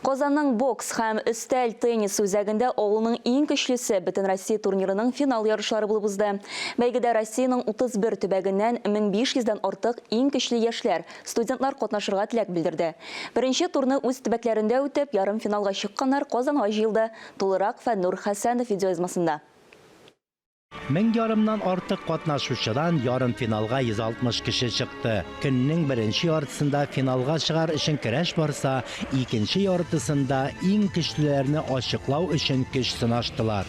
Казанның бокс һәм өстәл теннис үзәгендә авылның иң көчлесе бөтен Россия турнирының финал ярышлары булып узды. Бәйгедә Россиянең 31 төбәгеннән 1500-дән артык иң көчле яшьләр, студентлар катнашырга теләк белдерде. Беренче турны үз төбәкләрендә үтеп, ярым финалга чыкканнар Казанга җыелды. Тулырак Фәннур Хәсәнов видеоязмасында. 1000 ярымнан артык катнашучыдан ярым финалга 160 кеше чыкты. Көннең беренче яртысында финалга чыгар өчен көрәш барса, икенче яртысында иң көчлеләрне ачыклау өчен көч сынаштылар.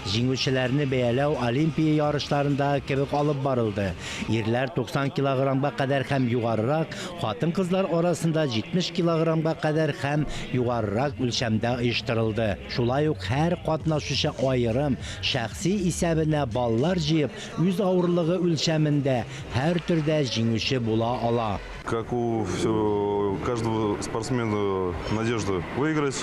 Җиңүчеләрне бәяләү Олимпия ярышларында кебек алып барылды. Ирләр 90 килограммга кадәр һәм югарырак, хатын-кызлар арасында 70 килограммга кадәр һәм югарырак үлчәмдә оештырылды. Шулай ук һәр катнашучы аерым шәхси исәбенә баллар җыеп, үз авырлыгы үлчәмендә һәр төрдә җиңүче була ала. Как у каждого спортсмена надежда выиграть,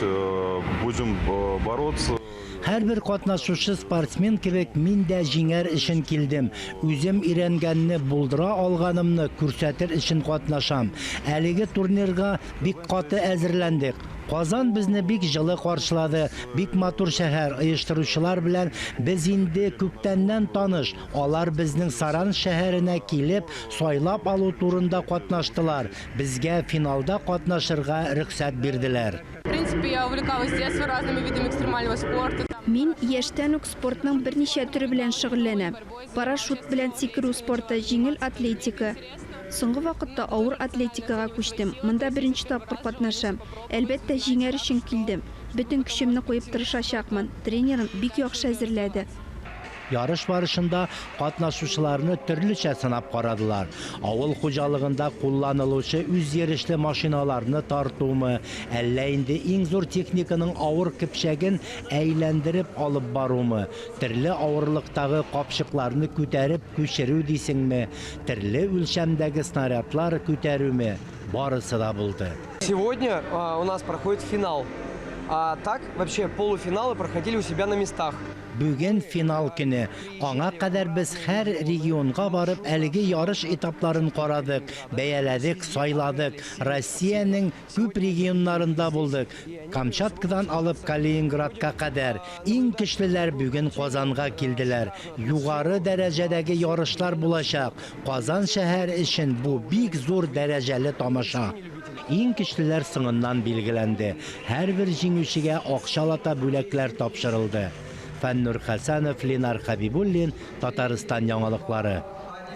будем бороться. Һәрбер катнашучы спортсмен кебек мин дә җиңәр өчен килдем. Үзем өйрәнгәнне булдыра алганымны күрсәтер өчен катнашам. Әлеге турнирга бик каты әзерләндек. Казан безне бик җылы каршылады. Бик матур шәһәр, оештыручылар белән без инде күптәннән таныш. Алар безнең Саран шәһәренә килеп, сайлап алу турында катнаштылар. Безгә финалда катнашырга рөхсәт бирделәр. В принципе, я увлекалась с детства разными видами экстремального спорта. Мин яшьтән үк спортның берничә төре белән шөгыльләнәм. Парашют белән сикерү спорты, җиңел атлетика. Соңгы вакытта авыр атлетикага күчтем. Монда беренче тапкыр катнашам. Әлбәттә җиңәр өчен килдем. Бөтен көчемне куеп тырышачакмын. Тренерым бик яхшы әзерләде. Ярыш барышында катнашучыларны төрлечә сынап карадылар. Авыл хуҗалыгында кулланылучы үз йөрешле машиналарны тартумы, әллә инде иң зур техниканың авыр көпчәген әйләндереп алып барумы, төрле авырлыктагы капчыкларны күтәреп күчерү дисеңме, төрле үлчәмдәге снарядлар күтәрүме, барысы да булды. Сегодня у нас проходит финал. А так, вообще, полуфиналы проходили у себя на местах. Бүген финал көне. Аңа кадәр без һәр регионга барып, әлеге ярыш этапларын карадык, бәяләдек, сайладык. Россиянең күп регионнарында булдык. Камчаткадан алып Калининградка кадәр. Иң көчлеләр бүген Казанга килделәр. Югары дәрәҗәдәге ярышлар булачак. Казан шәһәр өчен бу бик зур дәрәҗәле тамаша. Иң көчлеләр сыңыннан билгеләнде. Һәрбер җиңүчегә акчалата бүләкләр тапшырылды. Фәннур Хәсәнов, Ленар Хәбибуллин, Татарстан яңалыклары.